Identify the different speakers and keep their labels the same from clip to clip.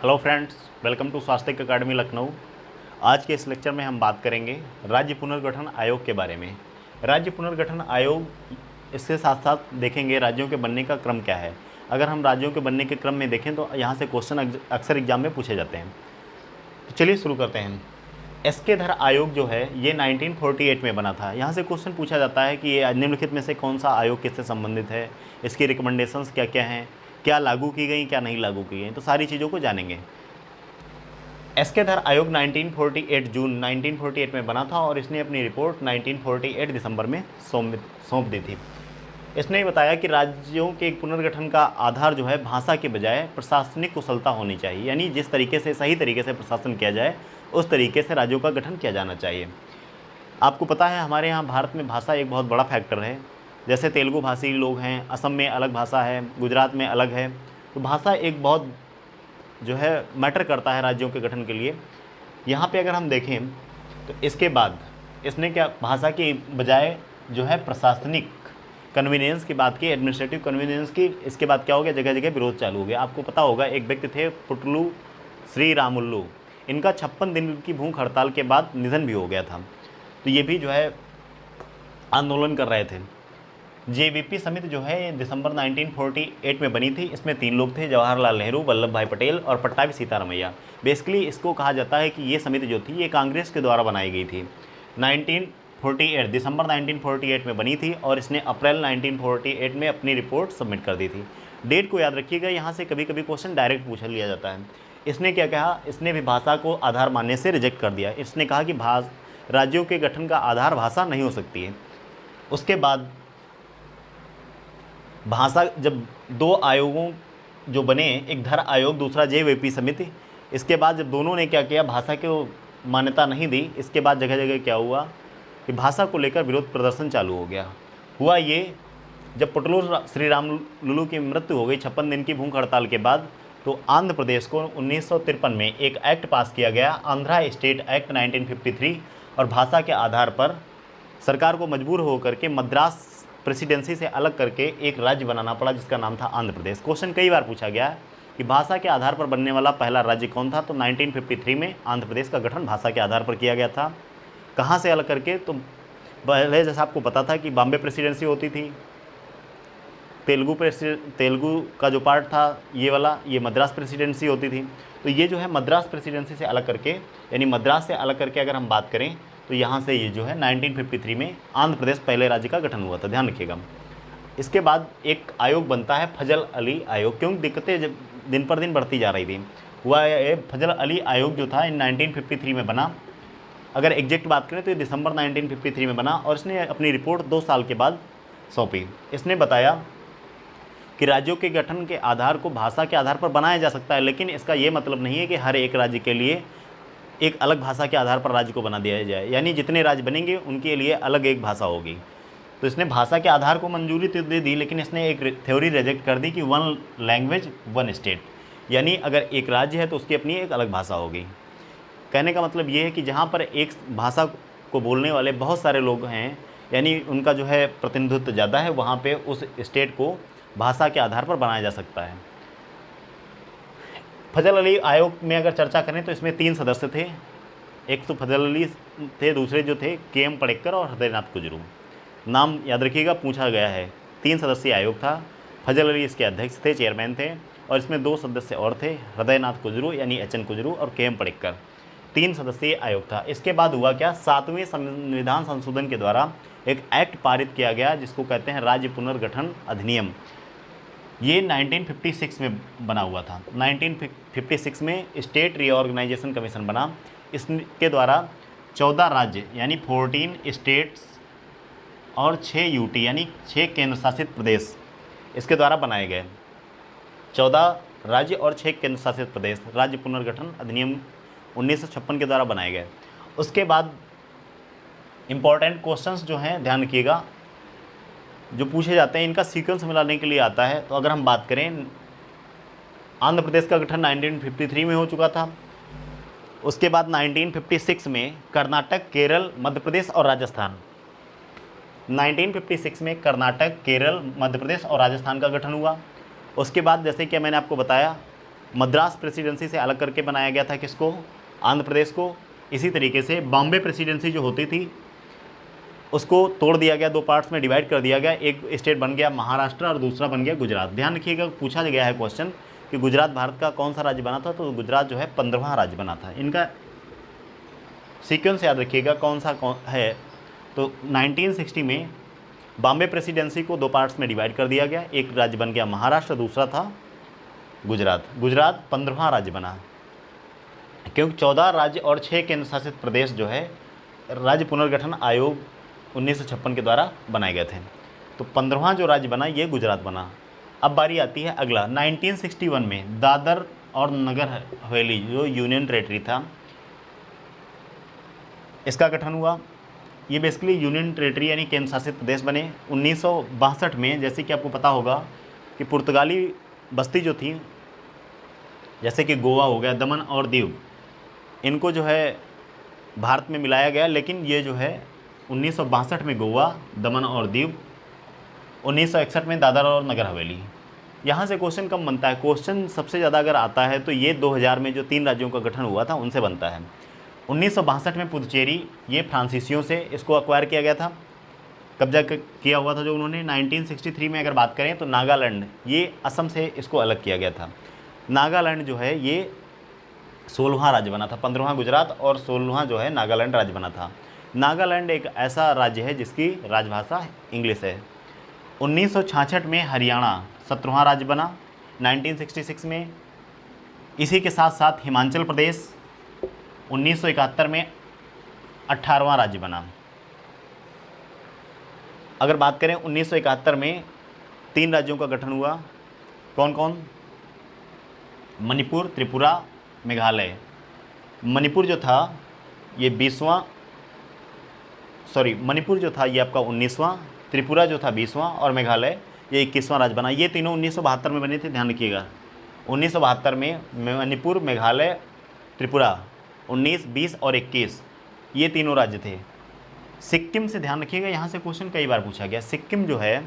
Speaker 1: Hello friends, welcome to स्वास्थ्य अकादमी लखनऊ। आज के इस लेक्चर में हम बात करेंगे राज्य पुनर्गठन आयोग के बारे में। राज्य पुनर्गठन आयोग, इसके साथ साथ देखेंगे राज्यों के बनने का क्रम क्या है। अगर हम राज्यों के बनने के क्रम में देखें तो यहाँ से क्वेश्चन अक्सर एग्जाम में पूछे जाते हैं। तो चलिए शुरू करते हैं। एसके धर आयोग जो है ये 1948 में बना था। यहाँ से क्वेश्चन पूछा जाता है कि ये निम्नलिखित में से कौन सा आयोग किससे संबंधित है, इसकी रिकमेंडेशंस क्या क्या हैं, क्या लागू की गई क्या नहीं लागू की गई, तो सारी चीज़ों को जानेंगे। एसके धर आयोग 1948 जून 1948 में बना था और इसने अपनी रिपोर्ट 1948 दिसंबर में सौंप दी थी। इसने बताया कि राज्यों के पुनर्गठन का आधार जो है भाषा के बजाय प्रशासनिक कुशलता होनी चाहिए, यानी जिस तरीके से सही तरीके से प्रशासन किया जाए उस तरीके से राज्यों का गठन किया जाना चाहिए। आपको पता है हमारे यहाँ भारत में भाषा एक बहुत बड़ा फैक्टर है। जैसे तेलुगु भाषी लोग हैं, असम में अलग भाषा है, गुजरात में अलग है, तो भाषा एक बहुत जो है मैटर करता है राज्यों के गठन के लिए। यहाँ पे अगर हम देखें तो इसके बाद इसने क्या भाषा के बजाय जो है प्रशासनिक कन्वीनियंस की बात की, एडमिनिस्ट्रेटिव कन्वीनियंस की। इसके बाद क्या हो गया, जगह जगह विरोध चालू हो गया। आपको पता होगा एक व्यक्ति थे पुटलू श्री रामुल्लू, इनका 56 दिन की भूख हड़ताल के बाद निधन भी हो गया था। तो ये भी जो है आंदोलन कर रहे थे। जेवीपी समिति जो है ये दिसंबर 1948 में बनी थी। इसमें 3 लोग थे, जवाहरलाल नेहरू, वल्लभ भाई पटेल और पट्टाभी सीतारमैया। बेसिकली इसको कहा जाता है कि ये समिति जो थी ये कांग्रेस के द्वारा बनाई गई थी। 1948 दिसंबर 1948 में बनी थी और इसने अप्रैल 1948 में अपनी रिपोर्ट सबमिट कर दी थी। डेट को याद रखिएगा, यहाँ से कभी कभी क्वेश्चन डायरेक्ट पूछ लिया जाता है। इसने क्या कहा, इसने भी भाषा को आधार मानने से रिजेक्ट कर दिया। इसने कहा कि राज्यों के गठन का आधार भाषा नहीं हो सकती है। उसके बाद भाषा जब 2 आयोगों जो बने, एक धर आयोग दूसरा जेवीपी समिति, इसके बाद जब दोनों ने क्या किया, भाषा को मान्यता नहीं दी, इसके बाद जगह जगह क्या हुआ कि भाषा को लेकर विरोध प्रदर्शन चालू हो गया। हुआ ये जब पुटलू श्री रामुलू की मृत्यु हो गई 56 दिन की भूख हड़ताल के बाद, तो आंध्र प्रदेश को 1953 में एक एक्ट पास किया गया, आंध्रा स्टेट एक्ट 1953, और भाषा के आधार पर सरकार को मजबूर होकर के मद्रास प्रेसिडेंसी से अलग करके एक राज्य बनाना पड़ा जिसका नाम था आंध्र प्रदेश। क्वेश्चन कई बार पूछा गया कि भाषा के आधार पर बनने वाला पहला राज्य कौन था, तो 1953 में आंध्र प्रदेश का गठन भाषा के आधार पर किया गया था। कहाँ से अलग करके, तो पहले जैसा आपको पता था कि बॉम्बे प्रेसिडेंसी होती थी, तेलुगु का जो पार्ट था ये वाला, ये मद्रास प्रेसिडेंसी होती थी। तो ये जो है मद्रास प्रेसिडेंसी से अलग करके, यानी मद्रास से अलग करके अगर हम बात करें तो यहाँ से ये जो है 1953 में आंध्र प्रदेश पहले राज्य का गठन हुआ था, ध्यान रखिएगा। इसके बाद एक आयोग बनता है फजल अली आयोग, क्योंकि दिक्कतें जब दिन पर दिन बढ़ती जा रही थी। हुआ ये फजल अली आयोग जो था इन 1953 में बना। अगर एग्जैक्ट बात करें तो ये दिसंबर 1953 में बना और इसने अपनी रिपोर्ट 2 साल के बाद सौंपी। इसने बताया कि राज्यों के गठन के आधार को भाषा के आधार पर बनाया जा सकता है, लेकिन इसका ये मतलब नहीं है कि हर एक राज्य के लिए एक अलग भाषा के आधार पर राज्य को बना दिया जाए, यानी जितने राज्य बनेंगे उनके लिए अलग एक भाषा होगी। तो इसने भाषा के आधार को मंजूरी तो दे दी, लेकिन इसने एक थ्योरी रिजेक्ट कर दी कि 1 लैंग्वेज 1 स्टेट, यानी अगर एक राज्य है तो उसकी अपनी एक अलग भाषा होगी। कहने का मतलब ये है कि जहाँ पर एक भाषा को बोलने वाले बहुत सारे लोग हैं, यानी उनका जो है प्रतिनिधित्व ज़्यादा है, वहाँ पर उस स्टेट को भाषा के आधार पर बनाया जा सकता है। फजल अली आयोग में अगर चर्चा करें तो इसमें 3 सदस्य थे। एक तो फजल अली थे, दूसरे जो थे KM पडेक्कर और हृदयनाथ कुजरू। नाम याद रखिएगा, पूछा गया है। 3 सदस्यीय आयोग था। फजल अली इसके अध्यक्ष थे, चेयरमैन थे, और इसमें 2 सदस्य और थे, हृदयनाथ कुजरू यानी HN कुजरू और KM पडेक्कर। 3 सदस्यीय आयोग था। इसके बाद हुआ क्या, 7वें संविधान संशोधन के द्वारा एक एक्ट पारित किया गया जिसको कहते हैं राज्य पुनर्गठन अधिनियम। ये 1956 में बना हुआ था। 1956 में स्टेट रीऑर्गेनाइजेशन कमीशन बना। इसके द्वारा 14 राज्य यानी 14 स्टेट्स और 6 यूटी यानी 6 केंद्र शासित प्रदेश इसके द्वारा बनाए गए। 14 राज्य और 6 केंद्र शासित प्रदेश राज्य पुनर्गठन अधिनियम 1956 के द्वारा बनाए गए। उसके बाद इम्पॉर्टेंट क्वेश्चंस जो हैं ध्यान रखिएगा, जो पूछे जाते हैं इनका सीक्वेंस मिलाने के लिए आता है। तो अगर हम बात करें, आंध्र प्रदेश का गठन 1953 में हो चुका था। उसके बाद 1956 में कर्नाटक, केरल, मध्य प्रदेश और राजस्थान, 1956 में कर्नाटक, केरल, मध्य प्रदेश और राजस्थान का गठन हुआ। उसके बाद जैसे कि मैंने आपको बताया मद्रास प्रेसिडेंसी से अलग करके बनाया गया था किसको, आंध्र प्रदेश को। इसी तरीके से बॉम्बे प्रेसिडेंसी जो होती थी उसको तोड़ दिया गया, 2 पार्ट्स में डिवाइड कर दिया गया। एक स्टेट बन गया महाराष्ट्र और दूसरा बन गया गुजरात। ध्यान रखिएगा, पूछा गया है क्वेश्चन कि गुजरात भारत का कौन सा राज्य बना था, तो गुजरात जो है 15वां राज्य बना था। इनका सीक्वेंस याद रखिएगा कौन सा है। तो 1960 में बॉम्बे प्रेसिडेंसी को 2 पार्ट्स में डिवाइड कर दिया गया, एक राज्य बन गया महाराष्ट्र, दूसरा था गुजरात। गुजरात 15वां राज्य बना, क्योंकि 14 राज्य और 6 केंद्र शासित प्रदेश जो है राज्य पुनर्गठन आयोग 1956 के द्वारा बनाए गए थे। तो 15वां जो राज्य बना ये गुजरात बना। अब बारी आती है अगला, 1961 में दादर और नगर हवेली जो यूनियन टेरेटरी था इसका गठन हुआ। ये बेसिकली यूनियन टेरेटरी यानी केंद्र शासित प्रदेश बने। 1962 में, जैसे कि आपको पता होगा कि पुर्तगाली बस्ती जो थी, जैसे कि गोवा हो गया, दमन और दीव, इनको जो है भारत में मिलाया गया। लेकिन ये जो है 1962 में गोवा, दमन और दीव, 1961 में दादर और नगर हवेली। यहाँ से क्वेश्चन कम बनता है, क्वेश्चन सबसे ज़्यादा अगर आता है तो ये 2000 में जो 3 राज्यों का गठन हुआ था उनसे बनता है। 1962 में पुदुचेरी, ये फ्रांसीसियों से इसको अक्वायर किया गया था, कब्जा किया हुआ था जो उन्होंने। 1963 में अगर बात करें तो नागालैंड, ये असम से इसको अलग किया गया था। नागालैंड जो है ये 16वां राज्य बना था, 15वां गुजरात और 16वां जो है नागालैंड राज्य बना था। नागालैंड एक ऐसा राज्य है जिसकी राजभाषा इंग्लिश है। 1966 में हरियाणा 17वां राज्य बना। 1966 में इसी के साथ साथ हिमाचल प्रदेश 1971 में 18वां राज्य बना। अगर बात करें 1971 में 3 राज्यों का गठन हुआ, कौन कौन, मणिपुर, त्रिपुरा, मेघालय। मणिपुर जो था ये 20वां, मणिपुर जो था ये आपका 19वां, त्रिपुरा जो था 20वां और मेघालय ये 21वां राज्य बना। ये तीनों 1972 में बने थे, ध्यान रखिएगा। 1972 में मणिपुर, मेघालय, त्रिपुरा 19, 20 और 21 ये तीनों राज्य थे। सिक्किम से ध्यान रखिएगा, यहाँ से क्वेश्चन कई बार पूछा गया। सिक्किम जो है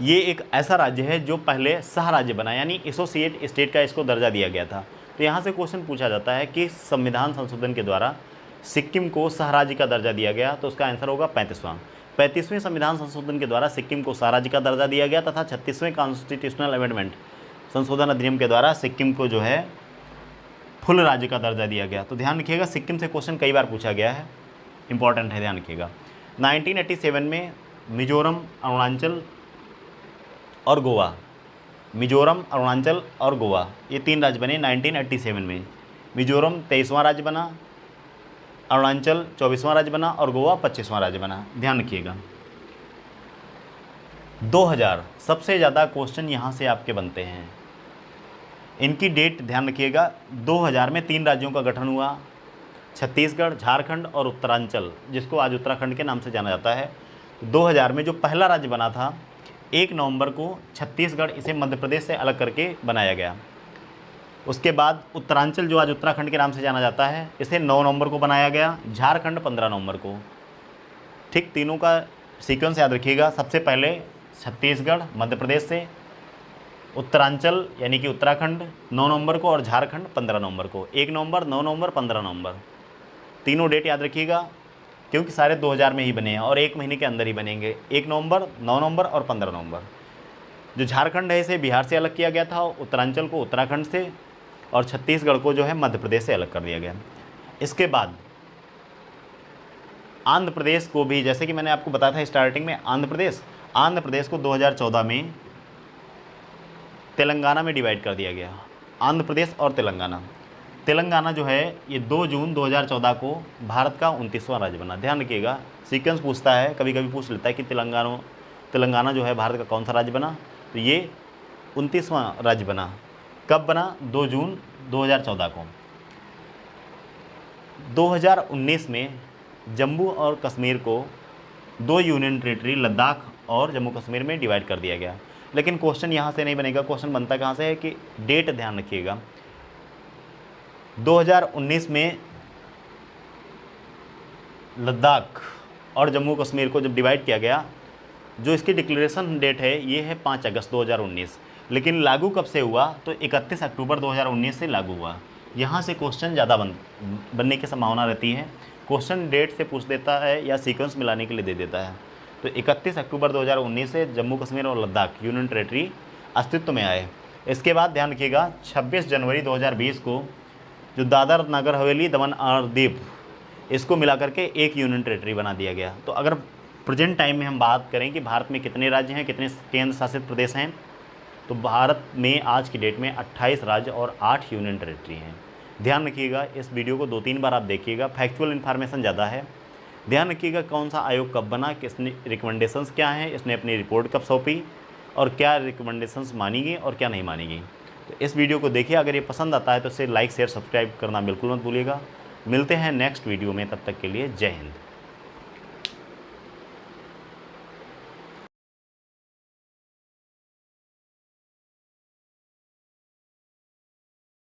Speaker 1: ये एक ऐसा राज्य है जो पहले सह राज्य बना, यानी एसोसिएट स्टेट का इसको दर्जा दिया गया था। तो यहाँ से क्वेश्चन पूछा जाता है कि संविधान संशोधन के द्वारा सिक्किम को सह राज्य का दर्जा दिया गया, तो उसका आंसर होगा 35वें संविधान संशोधन के द्वारा सिक्किम को सह राज्य का दर्जा दिया गया, तथा 36वें कॉन्स्टिट्यूशनल अमेंडमेंट संशोधन अधिनियम के द्वारा सिक्किम को जो है फुल राज्य का दर्जा दिया गया। तो ध्यान रखिएगा, सिक्किम से क्वेश्चन कई बार पूछा गया है, इंपॉर्टेंट है, ध्यान रखिएगा। 1987 में मिजोरम, अरुणाचल और गोवा, मिजोरम, अरुणाचल और गोवा ये 3 राज्य बने 1987 में। मिजोरम 23वां राज्य बना, अरुणाचल 24वां राज्य बना और गोवा 25वां राज्य बना। ध्यान रखिएगा। 2000 सबसे ज़्यादा क्वेश्चन यहाँ से आपके बनते हैं, इनकी डेट ध्यान रखिएगा। 2000 में 3 राज्यों का गठन हुआ, छत्तीसगढ़, झारखंड और उत्तरांचल, जिसको आज उत्तराखंड के नाम से जाना जाता है। 2000 में जो पहला राज्य बना था 1 नवंबर को छत्तीसगढ़, इसे मध्य प्रदेश से अलग करके बनाया गया। उसके बाद उत्तरांचल जो आज उत्तराखंड के नाम से जाना जाता है इसे 9 नवंबर को बनाया गया। झारखंड 15 नवंबर को। ठीक, तीनों का सीक्वेंस याद रखिएगा। सबसे पहले छत्तीसगढ़ मध्य प्रदेश से, उत्तरांचल यानी कि उत्तराखंड 9 नवंबर को और झारखंड 15 नवंबर को। 1 नवंबर, 9 नवंबर, 15 नवंबर, तीनों डेट याद रखिएगा, क्योंकि सारे 2000 में ही बने हैं और 1 महीने के अंदर ही बनेंगे। 1 नवंबर, 9 नवंबर और 15 नवंबर। जो झारखंड है इसे बिहार से अलग किया गया था, उत्तरांचल को उत्तराखंड से और छत्तीसगढ़ को जो है मध्य प्रदेश से अलग कर दिया गया। इसके बाद आंध्र प्रदेश को भी, जैसे कि मैंने आपको बताया था स्टार्टिंग में, आंध्र प्रदेश को 2014 में तेलंगाना में डिवाइड कर दिया गया। आंध्र प्रदेश और तेलंगाना जो है ये 2 जून 2014 को भारत का 29वां राज्य बना। ध्यान रखिएगा, सीक्वेंस पूछता है, कभी कभी पूछ लेता है कि तेलंगाना जो है भारत का कौन सा राज्य बना, तो ये 29वां राज्य बना। कब बना? 2 जून 2014 को। 2019 में जम्मू और कश्मीर को 2 यूनियन टेरेटरी लद्दाख और जम्मू कश्मीर में डिवाइड कर दिया गया। लेकिन क्वेश्चन यहाँ से नहीं बनेगा, क्वेश्चन बनता कहाँ से है कि डेट ध्यान रखिएगा। 2019 में लद्दाख और जम्मू कश्मीर को जब डिवाइड किया गया, जो इसकी डिक्लेरेशन डेट है ये है 5 अगस्त 2019। लेकिन लागू कब से हुआ, तो 31 अक्टूबर 2019 से लागू हुआ। यहाँ से क्वेश्चन ज़्यादा बनने की संभावना रहती है। क्वेश्चन डेट से पूछ देता है या सीक्वेंस मिलाने के लिए दे देता है। तो 31 अक्टूबर 2019 से जम्मू कश्मीर और लद्दाख यूनियन टेरेटरी अस्तित्व में आए। इसके बाद ध्यान रखिएगा 26 जनवरी 2020 को जो दादर नगर हवेली दमन और दीव इसको मिला करके एक यूनियन टेरेटरी बना दिया गया। तो अगर प्रेजेंट टाइम में हम बात करें कि भारत में कितने राज्य हैं, कितने केंद्र शासित प्रदेश हैं, तो भारत में आज की डेट में 28 राज्य और 8 यूनियन टेरेटरी हैं। ध्यान रखिएगा, इस वीडियो को 2-3 बार आप देखिएगा, फैक्चुअल इन्फॉर्मेशन ज़्यादा है। ध्यान रखिएगा कौन सा आयोग कब बना, किसने रिकमेंडेशंस क्या हैं, इसने अपनी रिपोर्ट कब सौंपी और क्या रिकमेंडेशंस मानी गई और क्या नहीं मानी गई। तो इस वीडियो को देखिए, अगर ये पसंद आता है तो इसे लाइक शेयर सब्सक्राइब करना बिल्कुल मत भूलिएगा। मिलते हैं नेक्स्ट वीडियो में, तब तक के लिए जय हिंद।